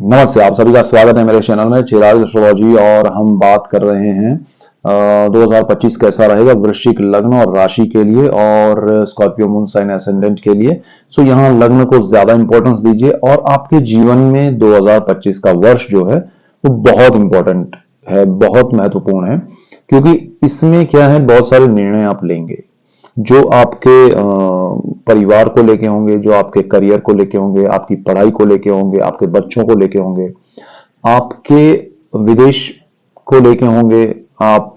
नमस्ते, आप सभी का स्वागत है मेरे चैनल में चिराग एस्ट्रोलॉजी। और हम बात कर रहे हैं 2025 कैसा रहेगा वृश्चिक लग्न और राशि के लिए और स्कॉर्पियो मून साइन एसेंडेंट के लिए। सो यहाँ लग्न को ज्यादा इंपॉर्टेंस दीजिए और आपके जीवन में 2025 का वर्ष जो है वो बहुत इंपॉर्टेंट है, बहुत महत्वपूर्ण है, क्योंकि इसमें क्या है, बहुत सारे निर्णय आप लेंगे जो आपके परिवार को लेके होंगे, जो आपके करियर को लेके होंगे, आपकी पढ़ाई को लेके होंगे, आपके बच्चों को लेके होंगे, आपके विदेश को लेके होंगे, आप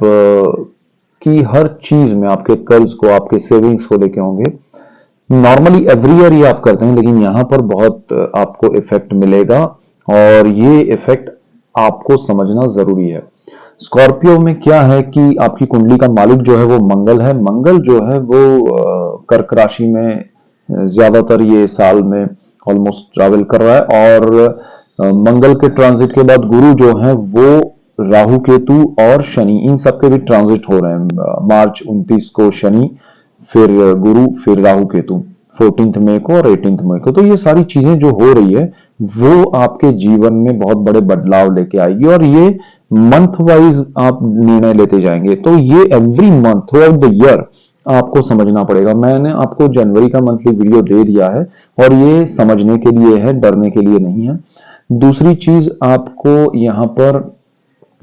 की हर चीज में आपके कर्ज को, आपके सेविंग्स को लेके होंगे। नॉर्मली एवरी ईयर ये आप करते हैं, लेकिन यहां पर बहुत आपको इफेक्ट मिलेगा और ये इफेक्ट आपको समझना जरूरी है। स्कॉर्पियो में क्या है कि आपकी कुंडली का मालिक जो है वो मंगल है। मंगल जो है वो कर्क राशि में ज्यादातर ये साल में ऑलमोस्ट ट्रैवल कर रहा है। और मंगल के ट्रांजिट के बाद गुरु जो है वो राहु केतु और शनि, इन सबके भी ट्रांजिट हो रहे हैं। मार्च 29 को शनि, फिर गुरु, फिर राहु केतु 14 मई को और 18 मई को। तो ये सारी चीजें जो हो रही है वो आपके जीवन में बहुत बड़े बदलाव लेके आएगी और ये मंथ वाइज आप निर्णय लेते जाएंगे। तो ये every month through out the year आपको समझना पड़ेगा। मैंने आपको जनवरी का मंथली वीडियो दे दिया है और ये समझने के लिए है, डरने के लिए नहीं है। दूसरी चीज, आपको यहां पर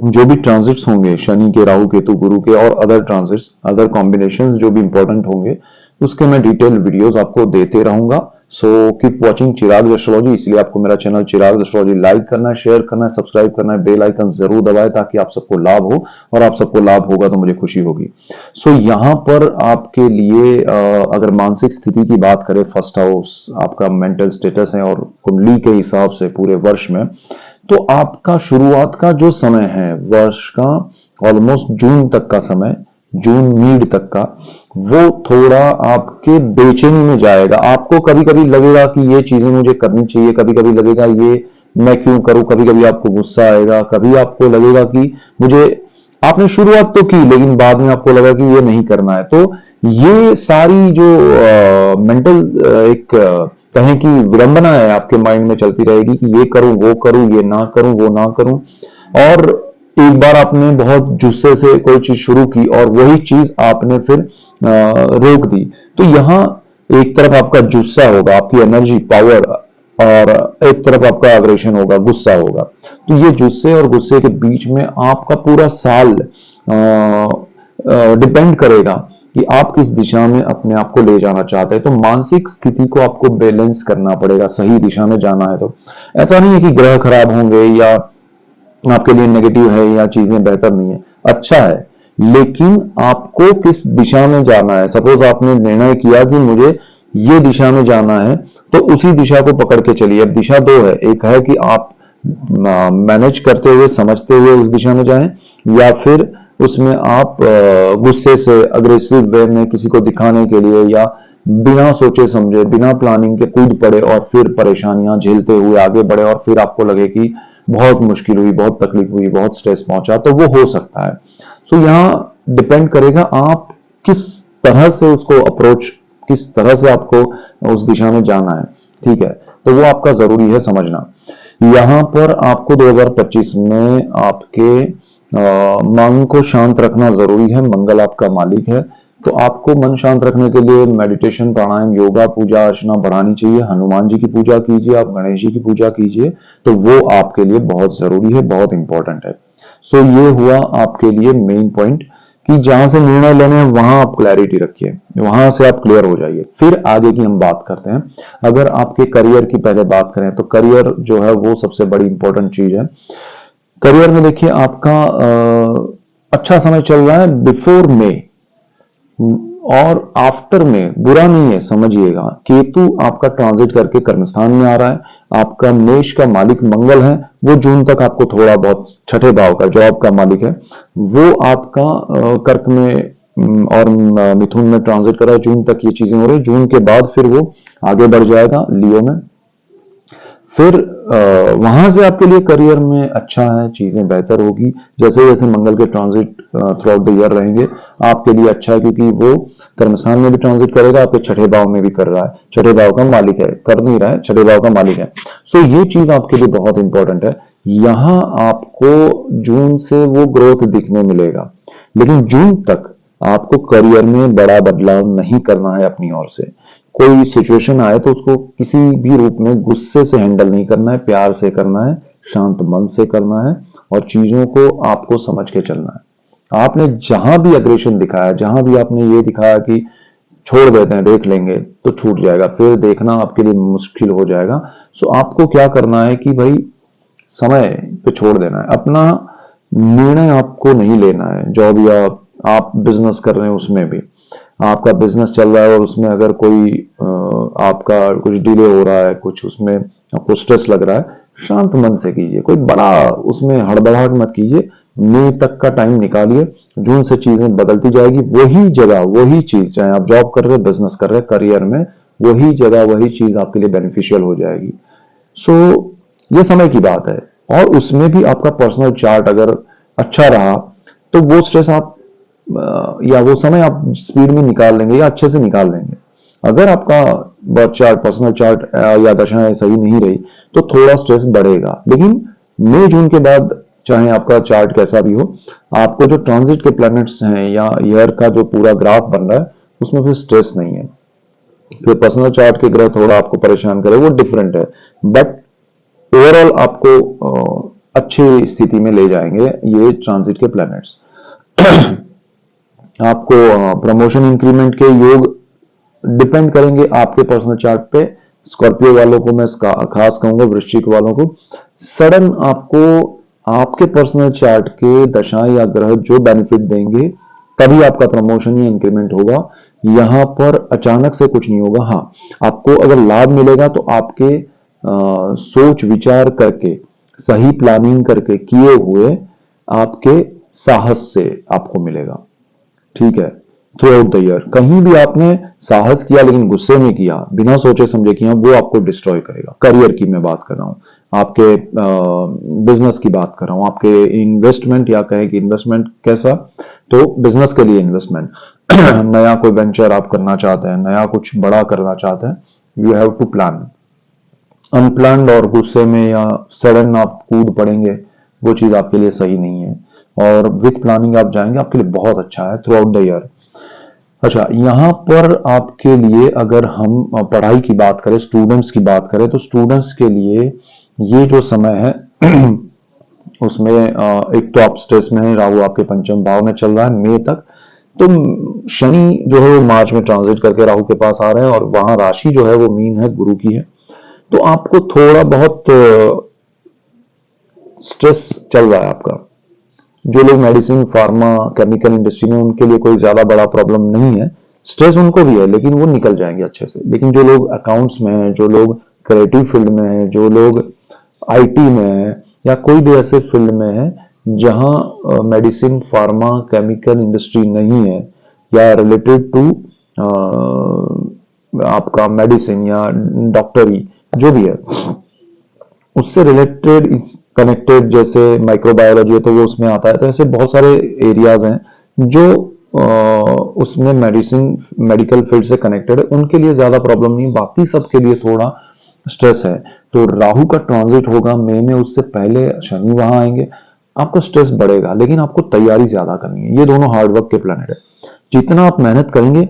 जो भी ट्रांजिट्स होंगे शनि के, राहु केतु, गुरु के और अदर ट्रांजिट्स, अदर कॉम्बिनेशंस जो भी इंपॉर्टेंट होंगे, उसके मैं डिटेल वीडियोस आपको देते रहूंगा। सो कीप वाचिंग चिराग एस्ट्रोलॉजी। इसलिए आपको मेरा चैनल चिराग एस्ट्रोलॉजी लाइक करना है, शेयर करना है, सब्सक्राइब करना है, बेल आइकन जरूर दबाएं ताकि आप सबको लाभ हो, और आप सबको लाभ होगा तो मुझे खुशी होगी। सो यहां पर आपके लिए अगर मानसिक स्थिति की बात करें, फर्स्ट हाउस आपका मेंटल स्टेटस है और कुंडली के हिसाब से पूरे वर्ष में, तो आपका शुरुआत का जो समय है वर्ष का, ऑलमोस्ट जून तक का समय, जून मिड तक का, वो थोड़ा आपके बेचैनी में जाएगा। आपको कभी कभी लगेगा कि ये चीजें मुझे करनी चाहिए, कभी कभी लगेगा ये मैं क्यों करूं, कभी कभी आपको गुस्सा आएगा, कभी आपको लगेगा कि मुझे, आपने शुरुआत तो की लेकिन बाद में आपको लगा कि ये नहीं करना है। तो ये सारी जो मेंटल एक कहें कि विडंबना है आपके माइंड में चलती रहेगी कि ये करूं, वो करूं, ये ना करूं, वो ना करूं। और एक बार आपने बहुत गुस्से से कोई चीज शुरू की और वही चीज आपने फिर रोक दी। तो यहां एक तरफ आपका गुस्सा होगा, आपकी एनर्जी, पावर, और एक तरफ आपका एग्रेशन होगा, गुस्सा होगा। तो ये गुस्से और गुस्से के बीच में आपका पूरा साल डिपेंड करेगा कि आप किस दिशा में अपने आप को ले जाना चाहते हैं। तो मानसिक स्थिति को आपको बैलेंस करना पड़ेगा, सही दिशा में जाना है। तो ऐसा नहीं है कि ग्रह खराब होंगे या आपके लिए नेगेटिव है या चीजें बेहतर नहीं है, अच्छा है, लेकिन आपको किस दिशा में जाना है। सपोज आपने निर्णय किया कि मुझे ये दिशा में जाना है, तो उसी दिशा को पकड़ के चलिए। अब दिशा दो है, एक है कि आप मैनेज करते हुए, समझते हुए उस दिशा में जाएं, या फिर उसमें आप गुस्से से, अग्रेसिव वे में किसी को दिखाने के लिए या बिना सोचे समझे, बिना प्लानिंग के कूद पड़े और फिर परेशानियां झेलते हुए आगे बढ़े और फिर आपको लगे कि बहुत मुश्किल हुई, बहुत तकलीफ हुई, बहुत स्ट्रेस पहुंचा, तो वो हो सकता है। सो यहाँ डिपेंड करेगा आप किस तरह से उसको अप्रोच, किस तरह से आपको उस दिशा में जाना है, ठीक है। तो वो आपका जरूरी है समझना। यहां पर आपको 2025 में आपके मन को शांत रखना जरूरी है। मंगल आपका मालिक है, तो आपको मन शांत रखने के लिए मेडिटेशन, प्राणायाम, योगा, पूजा अर्चना बढ़ानी चाहिए। हनुमान जी की पूजा कीजिए, आप गणेश जी की पूजा कीजिए, तो वो आपके लिए बहुत जरूरी है, बहुत इंपॉर्टेंट है। सो ये हुआ आपके लिए मेन पॉइंट कि जहां से निर्णय लेने हैं वहां आप क्लैरिटी रखिए, वहां से आप क्लियर हो जाइए। फिर आगे की हम बात करते हैं। अगर आपके करियर की पहले बात करें तो करियर जो है वो सबसे बड़ी इंपॉर्टेंट चीज है। करियर में देखिए आपका अच्छा समय चल रहा है बिफोर में, और आफ्टर में बुरा नहीं है, समझिएगा। केतु आपका ट्रांजिट करके कर्मस्थान में आ रहा है। आपका मेष का मालिक मंगल है, वो जून तक आपको थोड़ा बहुत, छठे भाव का जॉब का मालिक है, वो आपका कर्क में और मिथुन में ट्रांजिट कर रहा है। जून तक ये चीजें हो रही है, जून के बाद फिर वो आगे बढ़ जाएगा लियो में। फिर वहां से आपके लिए करियर में अच्छा है, चीजें बेहतर होगी। जैसे जैसे मंगल के transit through out the year रहेंगे आपके लिए अच्छा है, क्योंकि वो कर्मस्थान में भी ट्रांजिट करेगा, आपके छठे भाव में भी कर रहा है, छठे भाव का मालिक है, कर नहीं रहा है, छठे भाव का मालिक है। सो ये चीज आपके लिए बहुत इंपॉर्टेंट है। यहां आपको जून से वो ग्रोथ दिखने मिलेगा, लेकिन जून तक आपको करियर में बड़ा बदलाव नहीं करना है अपनी ओर से। कोई सिचुएशन आए तो उसको किसी भी रूप में गुस्से से हैंडल नहीं करना है, प्यार से करना है, शांत मन से करना है, और चीजों को आपको समझ के चलना है। आपने जहां भी अग्रेशन दिखाया, जहां भी आपने ये दिखाया कि छोड़ देते हैं, देख लेंगे, तो छूट जाएगा, फिर देखना आपके लिए मुश्किल हो जाएगा। सो आपको क्या करना है कि भाई समय पे छोड़ देना है। अपना निर्णय आपको नहीं लेना है। जो भी आप बिजनेस कर रहे हैं उसमें भी आपका बिजनेस चल रहा है और उसमें अगर कोई आपका कुछ डिले हो रहा है, कुछ उसमें आपको स्ट्रेस लग रहा है, शांत मन से कीजिए, कोई बड़ा उसमें हड़बड़ाहट मत कीजिए। मई तक का टाइम निकालिए, जून से चीजें बदलती जाएगी। वही जगह वही चीज, चाहे आप जॉब कर रहे हैं, बिजनेस कर रहे हैं, करियर में वही जगह वही चीज आपके लिए बेनिफिशियल हो जाएगी। सो ये समय की बात है। और उसमें भी आपका पर्सनल चार्ट अगर अच्छा रहा तो वो स्ट्रेस आप या वो समय आप स्पीड में निकाल लेंगे या अच्छे से निकाल लेंगे। अगर आपका बर्थ चार्ट, पर्सनल चार्ट या दशाएं सही नहीं रही तो थोड़ा स्ट्रेस बढ़ेगा। लेकिन मई जून के बाद चाहे आपका चार्ट कैसा भी हो, आपको जो ट्रांजिट के प्लैनेट्स हैं या ईयर का जो पूरा ग्राफ बन रहा है उसमें फिर स्ट्रेस नहीं है। फिर पर्सनल चार्ट के ग्रह थोड़ा आपको परेशान करे वो डिफरेंट है, बट ओवरऑल आपको अच्छी स्थिति में ले जाएंगे ये ट्रांजिट के प्लैनेट्स। आपको प्रमोशन इंक्रीमेंट के योग डिपेंड करेंगे आपके पर्सनल चार्ट पे। स्कॉर्पियो वालों को मैं खास कहूंगा, वृश्चिक वालों को सडन आपको आपके पर्सनल चार्ट के दशा या ग्रह जो बेनिफिट देंगे तभी आपका प्रमोशन या इंक्रीमेंट होगा। यहां पर अचानक से कुछ नहीं होगा। हाँ, आपको अगर लाभ मिलेगा तो आपके सोच विचार करके, सही प्लानिंग करके किए हुए आपके साहस से आपको मिलेगा। ठीक है, थ्रू आउट द ईयर कहीं भी आपने साहस किया लेकिन गुस्से में किया, बिना सोचे समझे किया, वो आपको डिस्ट्रॉय करेगा। करियर की मैं बात कर रहा हूं, आपके बिजनेस की बात कर रहा हूं, आपके इन्वेस्टमेंट, या कहें कि इन्वेस्टमेंट कैसा, तो बिजनेस के लिए इन्वेस्टमेंट नया कोई वेंचर आप करना चाहते हैं, नया कुछ बड़ा करना चाहते हैं, you have to plan. Unplanned और गुस्से में या सडन आप कूद पड़ेंगे, वो चीज आपके लिए सही नहीं है। और विथ प्लानिंग आप जाएंगे, आपके लिए बहुत अच्छा है थ्रू आउट द ईयर। अच्छा, यहाँ पर आपके लिए अगर हम पढ़ाई की बात करें, स्टूडेंट्स की बात करें, तो स्टूडेंट्स के लिए ये जो समय है उसमें एक तो आप स्ट्रेस में है, राहु आपके पंचम भाव में चल रहा है मई तक। तो शनि जो है वो मार्च में ट्रांजिट करके राहु के पास आ रहे हैं, और वहां राशि जो है वो मीन है, गुरु की है। तो आपको थोड़ा बहुत स्ट्रेस चल रहा है आपका। जो लोग मेडिसिन, फार्मा, केमिकल इंडस्ट्री में, उनके लिए कोई ज्यादा बड़ा प्रॉब्लम नहीं है। स्ट्रेस उनको भी है लेकिन वो निकल जाएंगे अच्छे से। लेकिन जो लोग अकाउंट्स में हैं, जो लोग क्रिएटिव फील्ड में हैं, जो लोग आईटी में हैं, या कोई भी ऐसे फील्ड में है जहां मेडिसिन, फार्मा, केमिकल इंडस्ट्री नहीं है, या रिलेटेड टू आपका मेडिसिन या डॉक्टरी जो भी है, उससे रिलेटेड कनेक्टेड, जैसे माइक्रोबायोलॉजी है तो वो उसमें आता है। तो ऐसे बहुत सारे एरियाज हैं जो उसमें मेडिसिन, मेडिकल फील्ड से कनेक्टेड है, उनके लिए ज्यादा प्रॉब्लम नहीं। बाकी सबके लिए थोड़ा स्ट्रेस है। तो राहु का ट्रांजिट होगा मई में, उससे पहले शनि वहां आएंगे, आपका स्ट्रेस बढ़ेगा, लेकिन आपको तैयारी ज्यादा करनी है। ये दोनों हार्डवर्क के प्लैनेट है। जितना आप मेहनत करेंगे,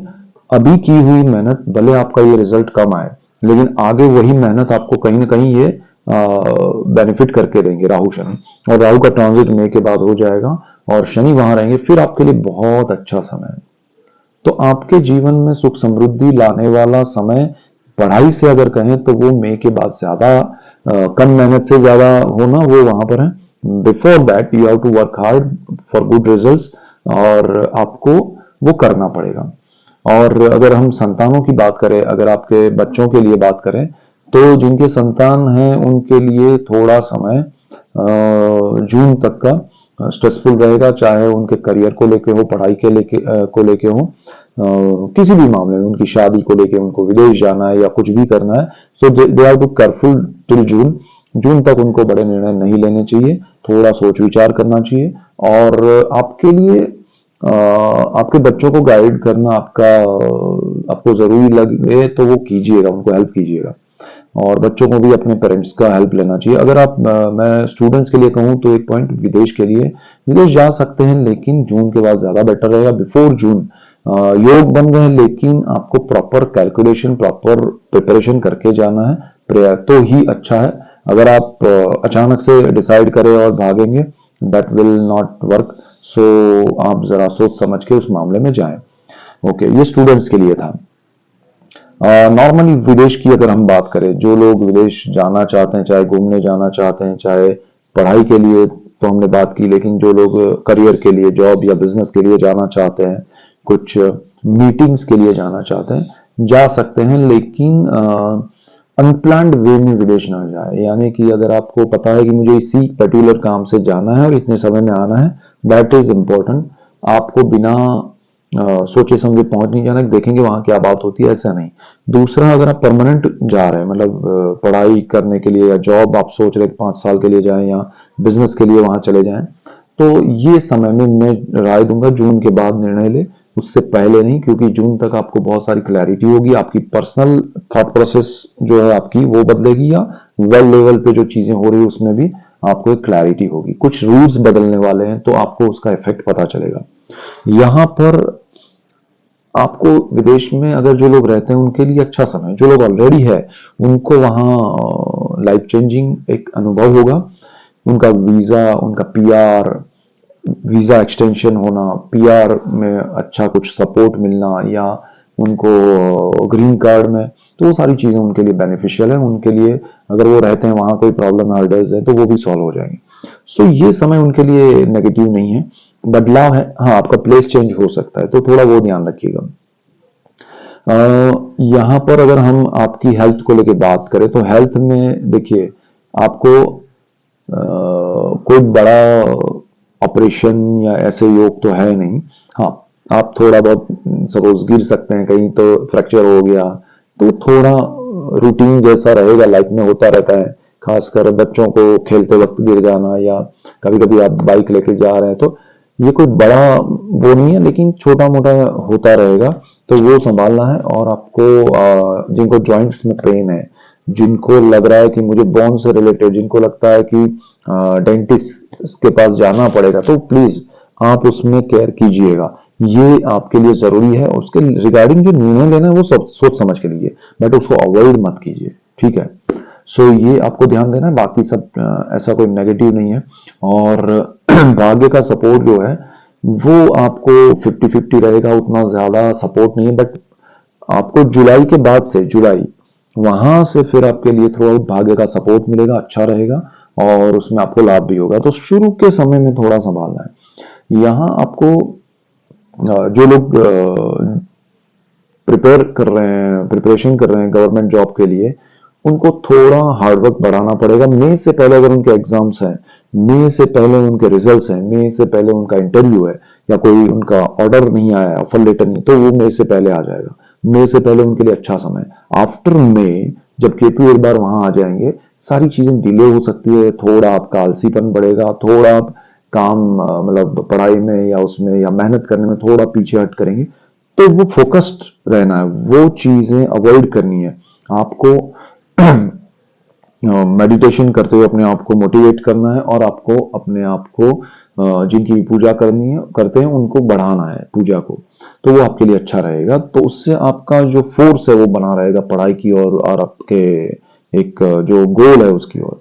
अभी की हुई मेहनत भले आपका ये रिजल्ट कम आए, लेकिन आगे वही मेहनत आपको कहीं ना कहीं ये बेनिफिट करके देंगे राहु शनि। और राहु का ट्रांजिट मई के बाद हो जाएगा और शनि वहां रहेंगे, फिर आपके लिए बहुत अच्छा समय है। तो आपके जीवन में सुख समृद्धि लाने वाला समय, पढ़ाई से अगर कहें तो वो मई के बाद ज्यादा, कम मेहनत से ज्यादा होना वो वहां पर है। Before that you have to work hard for good results, और आपको वो करना पड़ेगा। और अगर हम संतानों की बात करें, अगर आपके बच्चों के लिए बात करें, तो जिनके संतान हैं उनके लिए थोड़ा समय जून तक का स्ट्रेसफुल रहेगा, चाहे उनके करियर को लेके हो, पढ़ाई के लेके को लेके हो, किसी भी मामले में, उनकी शादी को लेके उनको विदेश जाना है या कुछ भी करना है, so they are too careful till June. जून तक उनको बड़े निर्णय नहीं लेने चाहिए, थोड़ा सोच विचार करना चाहिए। और आपके लिए आपके बच्चों को गाइड करना आपको जरूरी लगे तो वो कीजिएगा, उनको हेल्प कीजिएगा। और बच्चों को भी अपने पेरेंट्स का हेल्प लेना चाहिए। अगर मैं स्टूडेंट्स के लिए कहूँ तो एक पॉइंट, विदेश के लिए विदेश जा सकते हैं, लेकिन जून के बाद ज्यादा बेटर रहेगा। बिफोर जून योग बन गए, लेकिन आपको प्रॉपर कैलकुलेशन, प्रॉपर प्रिपरेशन करके जाना है, तो ही अच्छा है। अगर आप अचानक से डिसाइड करें और भागेंगे, दैट विल नॉट वर्क। सो आप जरा सोच समझ के उस मामले में जाएं। ओके, ये स्टूडेंट्स के लिए था। नॉर्मली विदेश की अगर हम बात करें, जो लोग विदेश जाना चाहते हैं, चाहे घूमने जाना चाहते हैं, चाहे पढ़ाई के लिए, तो हमने बात की, लेकिन जो लोग करियर के लिए, जॉब या बिजनेस के लिए जाना चाहते हैं, कुछ मीटिंग्स के लिए जाना चाहते हैं, जा सकते हैं, लेकिन अनप्लान्ड वे में विदेश ना जाए। यानी कि अगर आपको पता है कि मुझे इसी पर्टिकुलर काम से जाना है और इतने समय में आना है, दैट इज इम्पोर्टेंट। आपको बिना सोचे समझे पहुंच नहीं जाना, देखेंगे वहां क्या बात होती है, ऐसा नहीं। दूसरा, अगर आप परमानेंट जा रहे हैं, मतलब पढ़ाई करने के लिए या जॉब आप सोच रहे 5 साल के लिए जाएं या बिजनेस के लिए वहां चले जाएं, तो ये समय में मैं राय दूंगा जून के बाद निर्णय ले, उससे पहले नहीं। क्योंकि जून तक आपको बहुत सारी क्लैरिटी होगी, आपकी पर्सनल थॉट प्रोसेस जो है आपकी वो बदलेगी, या वर्ल्ड लेवल पे जो चीजें हो रही है उसमें भी आपको एक क्लैरिटी होगी। कुछ रूल्स बदलने वाले हैं तो आपको उसका इफेक्ट पता चलेगा। यहां पर आपको विदेश में अगर जो लोग रहते हैं उनके लिए अच्छा समय, जो लोग ऑलरेडी है उनको वहां लाइफ चेंजिंग एक अनुभव होगा। उनका वीजा, उनका पीआर, वीजा एक्सटेंशन होना, पीआर में अच्छा कुछ सपोर्ट मिलना, या उनको ग्रीन कार्ड में, तो वो सारी चीजें उनके लिए बेनिफिशियल है। उनके लिए अगर वो रहते हैं वहां, कोई प्रॉब्लम हर्डल्स है तो वो भी सॉल्व हो जाएंगे। सो ये समय उनके लिए नेगेटिव नहीं है, बदलाव है। हाँ, आपका प्लेस चेंज हो सकता है, तो थोड़ा वो ध्यान रखिएगा। यहाँ पर अगर हम आपकी हेल्थ को लेके बात करें, तो हेल्थ में देखिए, आपको कोई बड़ा ऑपरेशन या ऐसे योग तो है नहीं। हाँ, आप थोड़ा बहुत सपोज गिर सकते हैं कहीं, तो फ्रैक्चर हो गया, तो थोड़ा रूटीन जैसा रहेगा, लाइफ में होता रहता है। खासकर बच्चों को खेलते वक्त गिर जाना, या कभी कभी आप बाइक लेके जा रहे हैं, तो ये कोई बड़ा वो नहीं है, लेकिन छोटा मोटा होता रहेगा, तो वो संभालना है। और आपको जिनको जॉइंट्स में पेन है, जिनको लग रहा है कि मुझे बोन से रिलेटेड, जिनको लगता है कि डेंटिस्ट के पास जाना पड़ेगा, तो प्लीज आप उसमें केयर कीजिएगा। ये आपके लिए जरूरी है। उसके रिगार्डिंग जो निर्णय लेना है वो सब सोच समझ के लीजिए, बट उसको अवॉइड मत कीजिए, ठीक है। सो ये आपको ध्यान देना है, बाकी सब ऐसा कोई नेगेटिव नहीं है। और भाग्य का सपोर्ट जो है वो आपको 50-50 रहेगा, उतना ज्यादा सपोर्ट नहीं है। बट आपको जुलाई के बाद से, जुलाई वहां से फिर आपके लिए थ्रू आउट भाग्य का सपोर्ट मिलेगा, अच्छा रहेगा, और उसमें आपको लाभ भी होगा। तो शुरू के समय में थोड़ा संभालना है। यहाँ आपको जो लोग प्रिपरेशन कर रहे हैं गवर्नमेंट जॉब के लिए, उनको थोड़ा हार्डवर्क बढ़ाना पड़ेगा। मई से पहले अगर उनके एग्जाम्स हैं, मई से पहले उनके रिजल्ट्स हैं, मई से पहले उनका इंटरव्यू है, या कोई उनका ऑर्डर नहीं आया, ऑफर लेटर नहीं, तो वो मई से पहले आ जाएगा। मई से पहले उनके लिए अच्छा समय। आफ्टर मई जब केपी एक बार वहां आ जाएंगे, सारी चीजें डिले हो सकती है, थोड़ा आपका आलसीपन बढ़ेगा, थोड़ा आप काम मतलब पढ़ाई में या उसमें या मेहनत करने में थोड़ा पीछे हट करेंगे। तो वो फोकस्ड रहना है, वो चीजें अवॉइड करनी है आपको। मेडिटेशन करते हुए अपने आप को मोटिवेट करना है, और आपको अपने आप को जिनकी पूजा करनी है, करते हैं, उनको बढ़ाना है पूजा को, तो वो आपके लिए अच्छा रहेगा। तो उससे आपका जो फोर्स है वो बना रहेगा पढ़ाई की ओर, और आपके एक जो गोल है उसकी ओर।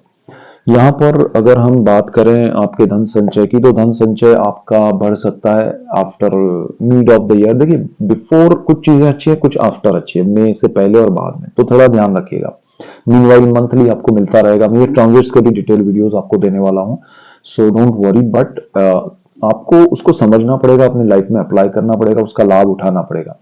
यहाँ पर अगर हम बात करें आपके धन संचय की, तो धन संचय आपका बढ़ सकता है after mid of the year. देखिए, बिफोर कुछ चीजें अच्छी है, कुछ आफ्टर अच्छी है, मई से पहले और बाद में, तो थोड़ा ध्यान रखिएगा। मीनवाइल मंथली आपको मिलता रहेगा, मैं ट्रांजिट्स के भी डिटेल वीडियोस आपको देने वाला हूँ, सो डोंट वरी। बट आपको उसको समझना पड़ेगा, अपनी लाइफ में अप्लाई करना पड़ेगा, उसका लाभ उठाना पड़ेगा।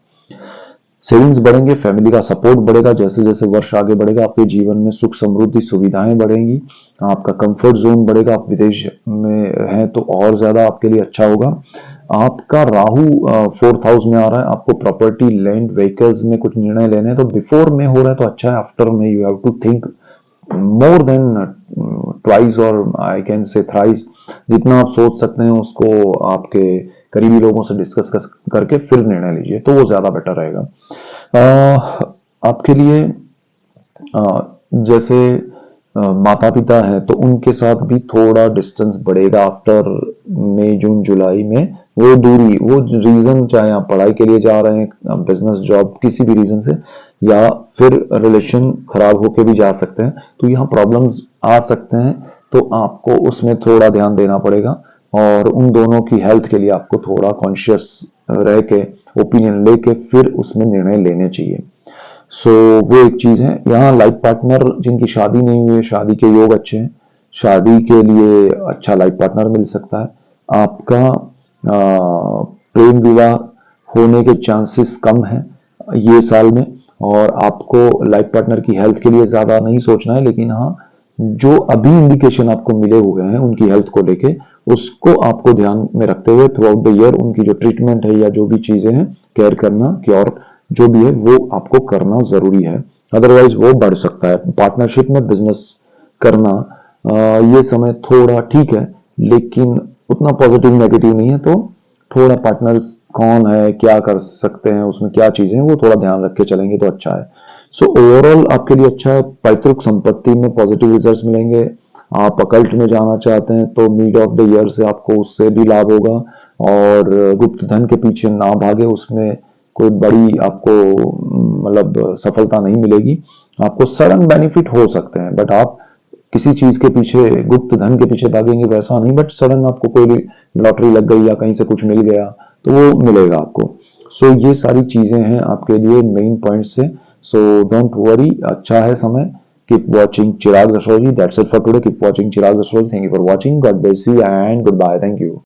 सेविंग्स बढ़ेंगे, फैमिली का सपोर्ट बढ़ेगा। जैसे जैसे वर्ष आगे बढ़ेगा आपके जीवन में सुख समृद्धि सुविधाएं बढ़ेंगी, आपका कंफर्ट जोन बढ़ेगा। आप विदेश में हैं तो और ज्यादा आपके लिए अच्छा होगा। आपका राहु 4th हाउस में आ रहा है, आपको प्रॉपर्टी लैंड व्हीकल्स में कुछ निर्णय लेने हैं तो बिफोर में हो रहा है तो अच्छा है, आफ्टर में you have to think more than twice और आई कैन से थ्राइस। जितना आप सोच सकते हैं उसको आपके करीबी लोगों से डिस्कस करके फिर निर्णय लीजिए तो वो ज्यादा बेटर रहेगा। आपके लिए जैसे माता पिता है तो उनके साथ भी थोड़ा डिस्टेंस बढ़ेगा आफ्टर मई जून जुलाई में। वो दूरी, वो रीजन, चाहे आप पढ़ाई के लिए जा रहे हैं, बिजनेस जॉब, किसी भी रीजन से, या फिर रिलेशन खराब होके भी जा सकते हैं, तो यहाँ प्रॉब्लम्स आ सकते हैं। तो आपको उसमें थोड़ा ध्यान देना पड़ेगा और उन दोनों की हेल्थ के लिए आपको थोड़ा कॉन्शियस रह के ओपिनियन लेके फिर उसमें निर्णय लेने चाहिए। सो वो एक चीज है। यहाँ लाइफ पार्टनर जिनकी शादी नहीं हुई है, शादी के योग अच्छे हैं, शादी के लिए अच्छा लाइफ पार्टनर मिल सकता है। आपका प्रेम विवाह होने के चांसेस कम हैं ये साल में। और आपको लाइफ पार्टनर की हेल्थ के लिए ज्यादा नहीं सोचना है, लेकिन हाँ जो अभी इंडिकेशन आपको मिले हुए हैं उनकी हेल्थ को लेके, उसको आपको ध्यान में रखते हुए थ्रू आउट द ईयर उनकी जो ट्रीटमेंट है या जो भी चीजें हैं केयर करना, क्योर जो भी है वो आपको करना जरूरी है, अदरवाइज वो बढ़ सकता है। पार्टनरशिप में बिजनेस करना ये समय थोड़ा ठीक है, लेकिन उतना पॉजिटिव नेगेटिव नहीं है। तो थोड़ा पार्टनर्स कौन है, क्या कर सकते हैं, उसमें क्या चीजें हैं, वो थोड़ा ध्यान रख के चलेंगे तो अच्छा है। सो ओवरऑल आपके लिए अच्छा है। पैतृक संपत्ति में पॉजिटिव रिजल्ट्स मिलेंगे। आप अकल्ट में जाना चाहते हैं तो मिड ऑफ द ईयर से आपको उससे भी लाभ होगा। और गुप्त धन के पीछे ना भागे, उसमें कोई बड़ी आपको मतलब सफलता नहीं मिलेगी। आपको सडन बेनिफिट हो सकते हैं, बट आप किसी चीज के पीछे, गुप्त धन के पीछे भागेंगे वैसा नहीं, बट सडन आपको कोई लॉटरी लग गई या कहीं से कुछ मिल गया तो वो मिलेगा आपको। सो ये सारी चीजें हैं आपके लिए मेन पॉइंट से। सो डोंट वरी, अच्छा है समय। Keep watching Chirag astrology. That's it for today. Keep watching Chirag astrology. Thank you for watching. God bless you and goodbye. Thank you.